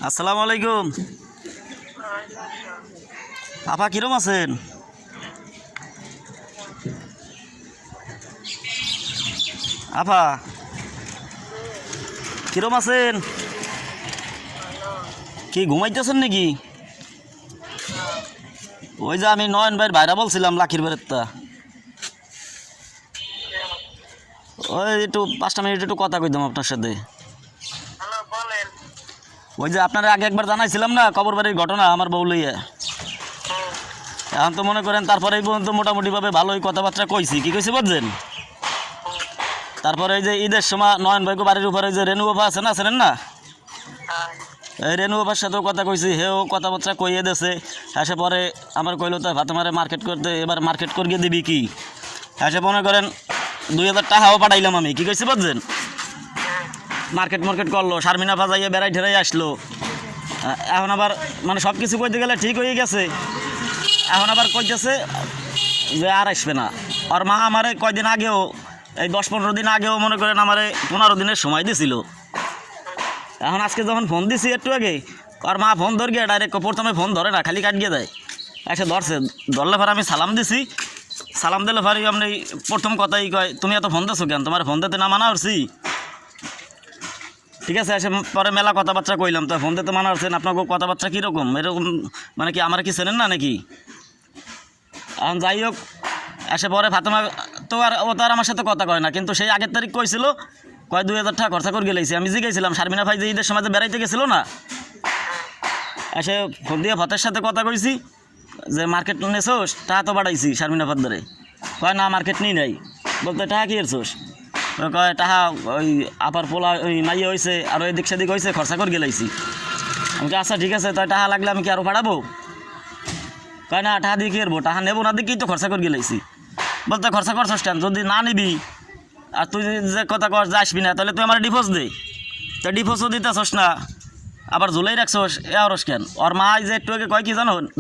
আসসালামু আলাইকুম। আপা কিরম আছেন? আপা কিরম আছেন? কি ঘুমাইতেছেন নাকি? ওই যে আমি নয়ন ভাইয়ের ভাইরা বলছিলাম লাখির বেরেত্তা, ওই একটু 5টা মিনিট একটু কথা কইতাম আপনার সাথে। ওই যে আপনারা আগে একবার জানাইছিলাম না কবর বাড়ির ঘটনা আমার বউ লইয়া। এখন তো মনে করেন তারপরে এই পর্যন্ত মোটামুটিভাবে ভালোই কথাবার্তা কইছি, কি কইছি বুঝছেন? তারপরে এই যে ঈদের সময় নয়ন ভাইকে বাড়ির উপরে যে রেনু বাবা আছে না, আছেন না? এই রেনু বাবার সাথেও কথা কইছি, হেও কথাবার্তা কইয়ে দিয়েছে। এসে পরে আমার কইলো তো ভাতমারে মার্কেট করতে, এবার মার্কেট করিয়ে দিবি কি? এসে মনে করেন 2000 টাকাও পাঠাইলাম আমি, কি কইছি বুঝছেন? মার্কেট করলো, শারমিনা ফাজাইয়ে বেড়াই ঠেরাই আসলো। এখন আবার মানে সব কিছু কইতে গেলে ঠিক হয়ে গেছে, এখন আবার কইতেছে যে আর আসবে না। আর মা আমারে কয়দিন আগেও, এই 10-15 দিন আগেও মনে করেন আমারে 15 দিনের সময় দিছিল। এখন আজকে যখন ফোন দিছি একটু আগে, আর মা ফোন ধর গিয়ে ডাইরেক্ট প্রথমে ফোন ধরে না, খালি কাটিয়ে দেয়। এসে ধরছে, ধরলে পরে আমি সালাম দিছি, সালাম দিলে পরে আপনি প্রথম কথাই কয় তুমি এত ফোন দিছো কেন, তোমার ফোন দিতে না মানা করছি? ঠিক আছে। এসে পরে মেলা কথাবার্তা কইলাম, তো ফোন দিতে মানা করছেন, আপনার কথাবার্তা কীরকম এরকম, মানে কি আমার কি চেনেন না নাকি? এখন যাই হোক, এসে পরে ফাতেমা তো আর ও তো আর আমার সাথে কথা কয় না, কিন্তু সেই আগের তারিখ কইছিল কয় 2000 টাকা খরচা করে গেলেছি। আমি জিজ্ঞেসছিলাম শারমিনা ভাই যে ঈদের সময় বেড়াইতে গেছিলো না, এসে ফোন দিয়ে ভাতের সাথে কথা কইছি যে মার্কেট নেছোস, টাকা তো বাড়াইছি শারমিনা ভাত ধরে। কয় না মার্কেট নিই নাই। বলতে টাকা কি এরছোস? কয় টাকা ওই আপার পোলা ওই মাইয়ে হয়েছে আর ওই দিক সেদিক হয়েছে, খরচা করে গেলাইছি। আমি আচ্ছা ঠিক আছে, তাই টাকা লাগলে আমি কি আরও বাড়াবো? কয় না টাকা দিয়ে কি করবো, টাকা নেবো না দিকেই তো খরচা করে গেলাইছি। বলতে খরচা করছস কেন, যদি না নিবি আর তুই যে কথা কর যে আসবি না, তাহলে তুই আমার ডিভোর্স দে। তো ডিভোর্সও দিতেছস না, আবার ঝুলাই রাখছস, এ হরস কেন? ওর মা যে একটু আগে কয় কি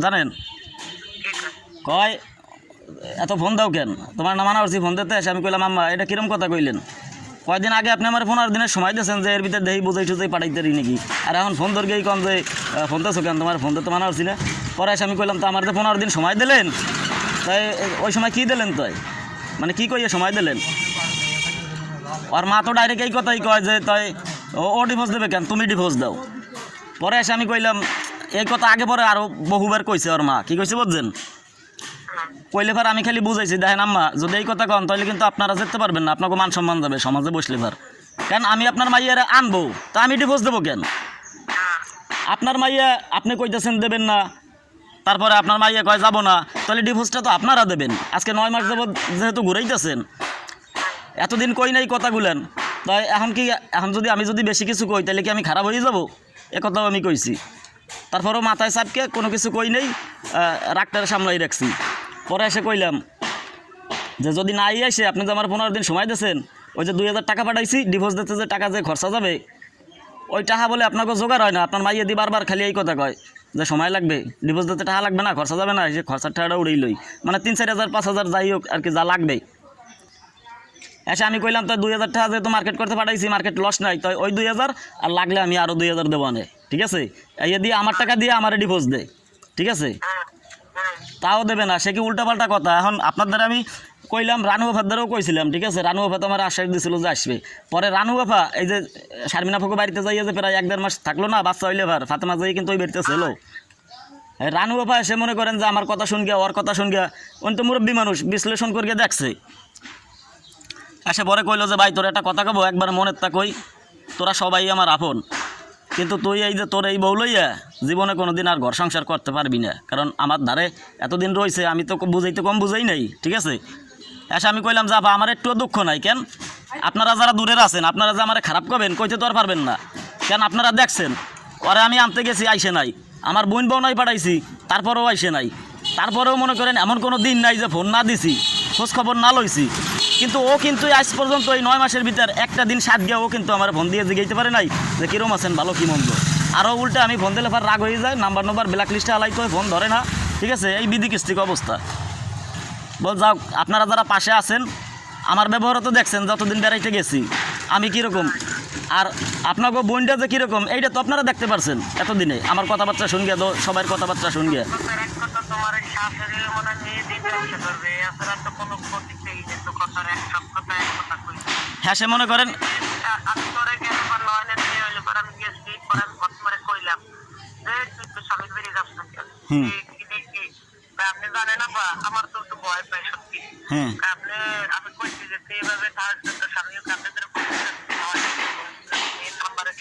জানেন? কয় এত ফোন দাও কেন, তোমার না মানা করছি ফোন দিতে। এসে আমি কইলাম আম্মা এটা কিরম কথা কইলেন? কয়দিন আগে আপনি আমার 15 দিনের সময় দিয়েছেন যে এর ভিতরে দেহি বুঝাই টুজাই পাঠাইতে পারি নাকি, আর এখন ফোন ধর গিয়েই কন যে ফোন দিয়েছো কেন, তোমার ফোন দিতে মানা করছি না। পরে এসে আমি কইলাম তো আমার তো 15 দিন সময় দিলেন, তাই ওই সময় কী দিলেন? তাই মানে কী কইয়ে সময় দিলেন? আর মা তো ডাইরেক্ট এই কথাই কয় যে তাই ও ডিভোর্স দেবে কেন, তুমি ডিভোর্স দাও। পরে এসে আমি কইলাম এই কথা আগে পরে আরও বহুবার কইছে ওর মা, কী কইছে বুঝছেন? কইলে ভার আমি খালি বুঝাইছি দেখেন আম্মা যদি এই কথা কন তাহলে কিন্তু আপনারা যেতে পারবেন না, আপনাকে মান সম্মান যাবে সমাজে বসলে ভার। কেন আমি আপনার মাইয়ারে আনবো, তা আমি ডিভোর্স দেবো কেন? আপনার মাইয়া আপনি কইতেছেন দেবেন না, তারপরে আপনার মাইয়া কয় যাবো না, তাহলে ডিভোর্সটা তো আপনারা দেবেন। আজকে 9 মাস যাবত যেহেতু ঘুরাইতেছেন, এতদিন কই নাই কথাগুলেন, তাই এখন যদি আমি যদি বেশি কিছু কই তাহলে কি আমি খারাপ হয়ে যাব? এ কথাও আমি কইছি। তারপরেও মাথায় চাপকে কোনো কিছু কই নেই, রাগটার সামলাই রাখছি। পরে এসে কইলাম যে যদি না আসে আপনি তো আমার 15 দিন সময় দিয়েছেন, ওই যে 2000 টাকা পাঠাইছি ডিভোর্স দিতে, যে টাকা যে খরচা যাবে ওই টাকা বলে আপনাকে জোগাড় হয় না। আপনার মাইয়ে দি বারবার খালি এই কথা কয় যে সময় লাগবে, ডিভোর্স দিতে টাকা লাগবে না, খরচা যাবে না, সে খরচার টাকাটা উড়েই লই, মানে 3-4 হাজার 5 হাজার যাই হোক আর কি যা লাগবে। এসে আমি কইলাম তো 2000 টাকা যেহেতু মার্কেট করতে পাঠাইছি, মার্কেট লস নাই, তো ওই 2000 আর লাগলে আমি আরও 2000 দেবো আনে, ঠিক আছে? এই দিয়ে আমার টাকা দিয়ে আমার ডিভোর্স দে, ঠিক আছে? তাও দেবে না, সে কি উল্টাপাল্টা কথা। এখন আপনার দ্বারা আমি কইলাম, রানু বাফার দ্বারাও কইছিলাম, ঠিক আছে? রানু বাফা তো আমার আশ্বাস দিয়েছিল যে আসবে। পরে রানু বাফা এই যে শারমিনা ফুকু বাড়িতে যাইয়া যে প্রায় 1-1.5 মাস থাকলো না, বাচ্চা হইলে ভার ফাতেমা যাই কিন্তু ওই বাড়িতে ছিল। রানু বাফা এসে মনে করেন যে আমার কথা শুন গিয়া ওর কথা শুন গিয়া, উনি তো মুরব্বী মানুষ, বিশ্লেষণ করিয়া দেখছে। এসে পরে কইলো যে ভাই তোর একটা কথা কব, একবার মনের তা কই, তোরা সবাই আমার আপন, কিন্তু তুই এই যে তোর এই বউ লইয়া জীবনে কোনো দিন আর ঘর সংসার করতে পারবি না, কারণ আমার ধারে এতদিন রয়েছে, আমি তো বুঝাইতে কম বুঝাই নাই, ঠিক আছে? এসে আমি কইলাম যাবা আমার একটু দুঃখ নাই কেন, আপনারা যারা দূরের আছেন আপনারা যে আমার খারাপ করবেন কইতে তো আর পারবেন না কেন? আপনারা দেখছেন ওরে আমি আনতে গেছি আইসে নাই, আমার বোন বউনাই পাঠাইছি তারপরেও আইসে নাই, তারপরেও মনে করেন এমন কোনো দিন নাই যে ফোন না দিছি, খোঁজ খবর না লইছি, কিন্তু ও কিন্তু আজ পর্যন্ত এই 9 মাসের ভিতর একটা দিন সাত গিয়া ও কিন্তু আমার ফোন দিয়ে জিগাইতে পারে নাই যে কিরম আছেন, ভালো কি মন্দ। আরও উল্টে আমি ফোন দিলে রাগ হয়ে যায়, নাম্বার ব্ল্যাক লিস্টে আলাইতে হয়, ফোন ধরে না, ঠিক আছে? এই বিধিকিস্তিক অবস্থা। বল যাও, আপনারা যারা পাশে আছেন আমার ব্যবহারও তো দেখছেন, যতদিন বেড়াইতে গেছি আমি কীরকম, আর আপনাকে বোনটা যে কিরকম এইটা তো আপনারা দেখতে পারছেন এতদিনে, আমার কথাবার্তা শুন গিয়া তো সবার কথাবার্তা শুন গিয়া। হ্যাঁ সে মনে করেন হুম আপনি জানেন না আমার তো একটু ভয় পাই সত্যি। হ্যাঁ আপনি আমি কইছি যে এইভাবে তার স্বামীও আপনাদের মেন নাম্বারে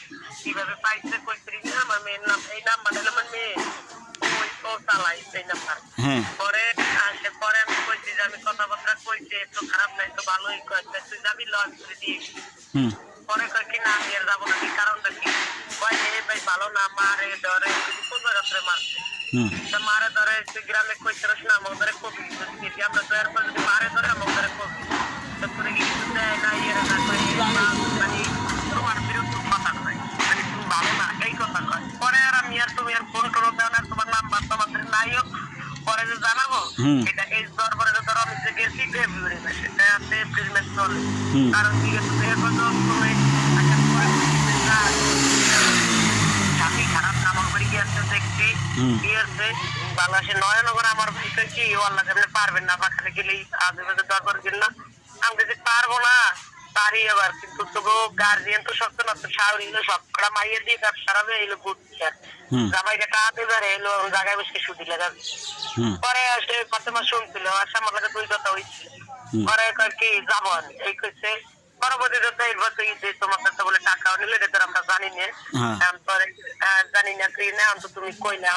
কিভাবে পাইছে কইছি আমার মেন নাম এই নাম্বার হলো আমার মেয়ে ওই তো চালাই এই নাম্বার। হ্যাঁ পরে আসলে পরে আমি কইছি যে আমি কথাবার্তা কইছি একটু খারাপ নাই তো ভালোই কয়েছে তুই যাবি লঞ্চ করে দিয়ে হুম পরে কয় কি না আমি আর যাবো না কি কারণটা কি কয় এই ভাই ভালো না মারে ধরে কোথায় রাত্রে মারছে হুম মারে ধরে গ্রামে কইছে না আমার ধরে কবি আমরা তো এরপর যদি মারে ধরে আমার ধরে কবি তারপরে কি কিছু দেয় না ইয়ে না মানে তোমার বিরুদ্ধে কথা কয় মানে তুমি ভালো না এই কথা কয় পরে আর আমি আর তুমি আর ফোন করো দেও না তোমার নাম্বার তোমাদের নাই হোক পরে যে জানাবো এটা এই দরবারে ধরো আমি যে গেছি ফেব্রুয়ারি মাসে তাতে এপ্রিল মাস চলে কারণ কি তুমি এরপর তুমি আচ্ছা পরে স্বামী খারাপ কামড় করে গিয়েছে দেখছি গিয়েছে বাংলাদেশের নয়নগর আমার ভাইকে কি ও আল্লাহ আপনি পারবেন না বাখানে গেলেই আজেবাজে দরকার কিন না আমি যদি পারবো না পারি এবার কিন্তু তবু গার্জিয়ান তো শক্ত না তো শাওরি হলো সবকটা মাইয়ে দিয়ে কাজ সারাবে এলো বুঝছি আর জামাইকে টাকা ধরে এলো জায়গায় বসে সুদি লাগাবে পরে আসে কত মাস শুনছিল আসে আমার লাগে 2 কথা হয়েছিল পরে কি যাবো আমি এই কইছে পরবর্তীতে এরপর তো ঈদে তোমার কাছে বলে টাকাও নিলে এটা তো আমরা জানি না পরে জানি না কি না অন্ত তুমি কইলে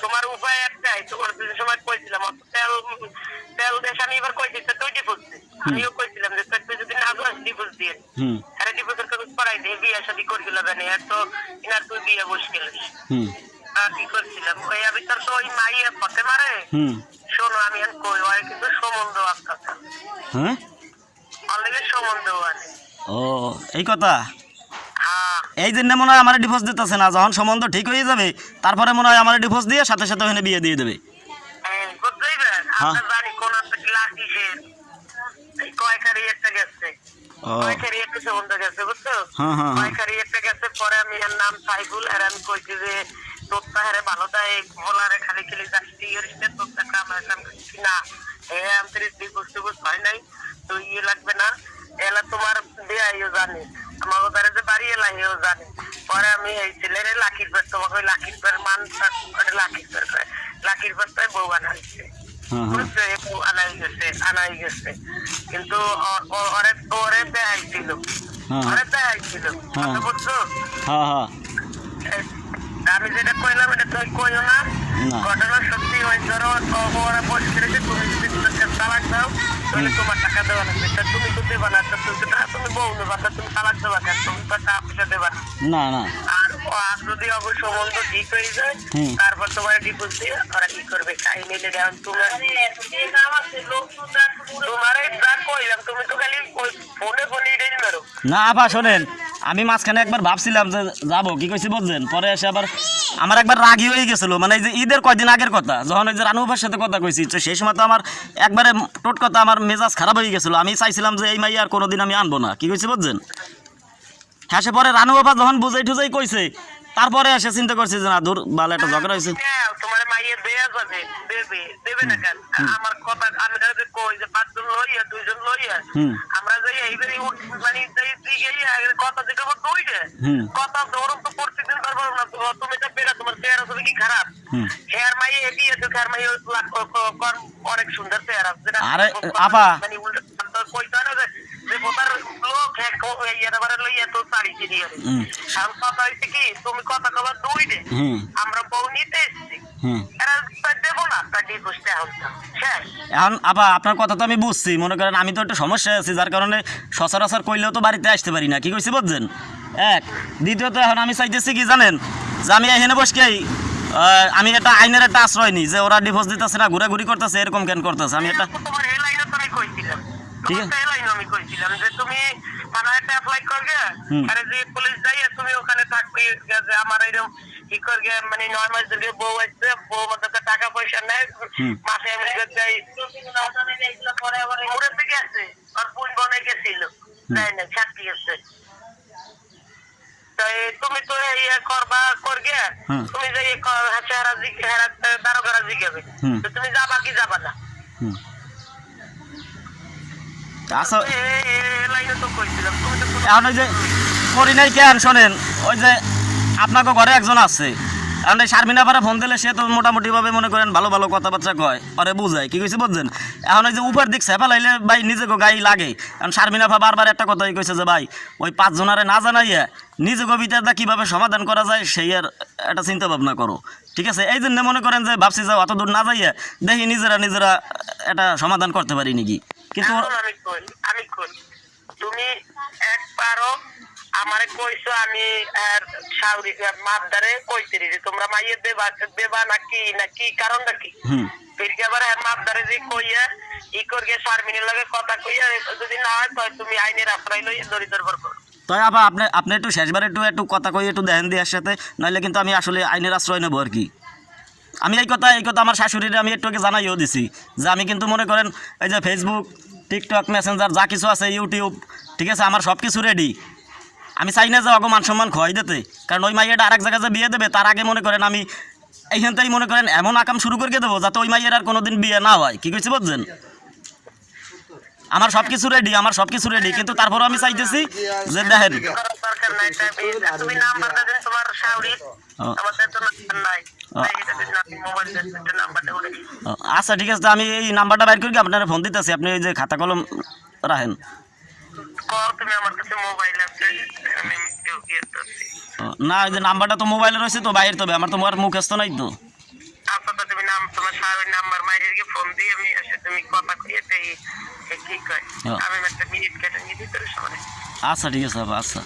তোমার উপায় একটাই তোমার দুই সময় কইছিলাম তেল তেল দেশ আমি এবার কইছি তুই ডিপোজ আমিও কইছিলাম যে তুই যদি না আসিস ডিপোজ দিয়ে আরে ডিপোজের কাগজ করাই দিয়ে বিয়ে শাদী করছিল জানি এত ইনার তুই বিয়ে বসে গেলিস আর কি করছিলাম ওই আমি তোর তো ওই মাইয়া পথে মারে শোনো আমি এখন কই ওই কিন্তু সম্বন্ধ আসতেছে হ্যাঁ অলরেডি সম্বন্ধ আছে ও এই কথা এই জন্য মনে হয় আমার ডিভোর্স দিতেছে না, যখন সম্বন্ধ ঠিক হয়ে যাবে তারপরে মনে হয় আমার ডিভোর্স দিয়ে সাথে সাথে ওখানে বিয়ে দিয়ে দেবে। জানি কোন লাঠিসের কয়কারি একটা গেছে কয়কারি একটা সম্বন্ধ গেছে বুঝছো কয়কারি একটা গেছে পরে আমি এর নাম সাইফুল আর আমি কইছি যে তোর তাহারে ভালো দেয় বলারে খালি খালি যাচ্ছি তোর টাকা আমার না আমি তোর ডিভোর্স টিভোর্স হয় নাই তো ইয়ে লাগবে না এলা তোমার দেয়াইও জানে আমার ওদারে যে বাড়ি এলা হেও জানে পরে আমি এই ছেলেরে লাখির পেট তোমাকে ওই লাখির পেট মান লাখির পেট বউ আনাইছে বুঝছো বউ আনাই গেছে কিন্তু ওরে দেখাইছিল কথা বুঝছো আমি যেটা কইলাম এটা তুই কইও না ঘটনা সত্যি ওই ধরো ওরা বসে রেখে তুমি যদি তালাক দাও তাহলে তোমার টাকা দেওয়া লাগবে তুমি তো দেবা না তুমি বউ নেবা তুমি তালাক দেবা কেন তুমি তো টাকা পয়সা দেবা না না আর যদি অবশ্য সম্বন্ধ ঠিক হয়ে যায় তারপর তোমার ডিপোজ দিয়ে ওরা কি করবে খাই নিলে দেওয়া তোমার তোমারে যা কইলাম তুমি তো খালি ফোনে ফোনে এটাই মারো না আপা শোনেন আমি মাঝখানে একবার ভাবছিলাম যে যাবো কি কইছি বুঝছেন পরে এসে আবার আমার একবার রাগি হয়ে গেছিল মানে এই যে ঈদের কয়দিন আগের কথা যখন ওই যে রানুভার সাথে কথা কইছি তো সেই সময় তো আমার একবারে টোট কথা আমার মেজাজ খারাপ হয়ে গেছিলো আমি চাইছিলাম যে এই মাইয়া আর কোনোদিন আমি আনবো না কি কইছি বুঝছেন হ্যাঁ সে পরে রানুভাবা যখন বুঝাই টুজাই কইছে তারপরে এসে চিন্তা করছি যে না দূর ভালো একটা ঝগড়া হয়েছে তোমার মাইয়ে দেয়া যাবে দেবে না কেন আমার কথা আমি তাহলে কই যে 5 জন লইয়া 2 জন লইয়া আমরা যাই এইবারে মানে কথা থেকে দুইটা কথা ধরুন তো প্রত্যেকদিন পারবো না তুমি তো বেড়া তোমার চেহারা তুমি কি খারাপ হেয়ার মাইয়ে এটি আছে হেয়ার মাইয়ে অনেক সুন্দর চেহারা আরে আপা মানে উল্টো কইতা না যে বোতার লোক এবারে লইয়া তো শাড়ি কিনি আর কথা হয়েছে কি তুমি কথা কবার দুইটে আমরা বউ নিতে এসছি এরা দেবো না তা ডিভোর্সটা শেষ এখন আবার আপনার কথা তো আমি বুঝছি মনে করেন আমি তো একটা সমস্যায় আছি যার কারণে সচরাচর কইলেও তো বাড়িতে আসতে পারি না কি কইছি বুঝছেন এক দ্বিতীয়ত এখন আমি চাইতেছি কি জানেন যে আমি এখানে বসকেই আমি একটা আইনের একটা আশ্রয় নিই যে ওরা ডিভোর্স দিতেছে না ঘুরাঘুরি করতেছে এরকম কেন করতেছে আমি একটা ঠিক আছে আমি কইছিলাম যে তুমি থানায় একটা অ্যাপ্লাই করবে আরে যে পুলিশ যাইয়া তুমি ওখানে থাকবে যে আমার এরকম কি করবে মানে 9 মাস ধরে বউ আছে বউ মতো টাকা পয়সা নেয় মাসে আমি যাই পরে আবার ঘুরে থেকে আসছে আর বোন বনে গেছিল তাই না ছাত্রী আছে তাই তুমি তো ইয়ে করবা করগে হুম। তুমি যে দারোগারা জিজ্ঞাবে হুম। তো তুমি যাবা কি যাবা না হুম। আচ্ছা লাইনে তো কইছিলাম তুমি তো এখন ওই যে করি নাই কেন শোনেন, ওই যে আপনাকে ঘরে একজন আছে, কারণ এই শারমিনা পারে ফোন দিলে সে তো মোটামুটিভাবে মনে করেন ভালো ভালো কথাবার্তা কয়, পরে বুঝায় কি কইছে বুঝছেন। এখন ওই যে উপর দিক সেপা লাইলে ভাই নিজেকে গায়ে লাগে, কারণ শারমিনা ফা বারবার একটা কথাই কইছে যে ভাই ওই 5 জনারে না জানাইয়া নিজেকে ভিতরটা কীভাবে সমাধান করা যায় সেই আর একটা চিন্তা ভাবনা করো, ঠিক আছে। এই জন্য মনে করেন যে ভাবছি যে অত দূর না যাইয়া দেখি নিজেরা একটা সমাধান করতে পারি নাকি, কিন্তু এখন আমি কই তুমি একবারও আমারে কইছো আমি শাউরি মাপদারে কইতেরি যে তোমরা মাইয়ের দেবা নাকি কারণটা কি হুম ফিরকে আবার মাপদারে যে কইয়া ই করগে শারমিনের লগে কথা কইয়া যদি না হয় তো তুমি আইনের আশ্রয় লইয়া দরিদ্র করো। তাই আবার আপনি একটু শেষবার একটু কথা কই একটু দেখেন দিয়ার সাথে, নাহলে কিন্তু আমি আসলে আইনের আশ্রয় নেবো আর কি। আমি এই কথা আমার শাশুড়ির আমি একটু আগে জানাইও দিছি যে আমি কিন্তু মনে করেন এই যে ফেসবুক, টিকটক, মেসেঞ্জার যা কিছু আছে, ইউটিউব, ঠিক আছে, আমার সব কিছু রেডি। আমি চাই না যে অগো মান সম্মান খোয়াই দিতে, কারণ ওই মাইয়াটা আরেক জায়গায় যে বিয়ে দেবে তার আগে মনে করেন আমি এইখানটাই মনে করেন এমন আকাম শুরু করে দেবো যাতে ওই মাইয়ের আর কোনোদিন বিয়ে না হয়, কি কইছি বুঝছেন। আমার সব কিছু রেডি, কিন্তু তারপরও আমি চাইতেছি যে দেখেন দরকার নাই তুমি নাম্বারটা দেন তোমার শাউরির আমাদের তো নাম্বার নাই মোবাইল নাম্বারটা উঠে আচ্ছা ঠিক আছে, আমি এই নাম্বারটা বাইর করি আপনারা ফোন দিতেছি, আপনি এই যে খাতা কলম রাখেন। কর তুমি আমার কাছে মোবাইল আছে আমি না এই যে নাম্বারটা তো মোবাইলে রয়েছে তো বাইরে, তবে আমার তো আর মুখস্থ নাই তো। আচ্ছা তো তুমি তোমার শাউরির নাম্বার মাইরের ফোন দিয়ে আমি এসে তুমি কথা কইয়ে দেই কি কয় আমি একটা মিনিট কেটে নিয়ে দিতে সময়। আচ্ছা ঠিক আছে, আচ্ছা।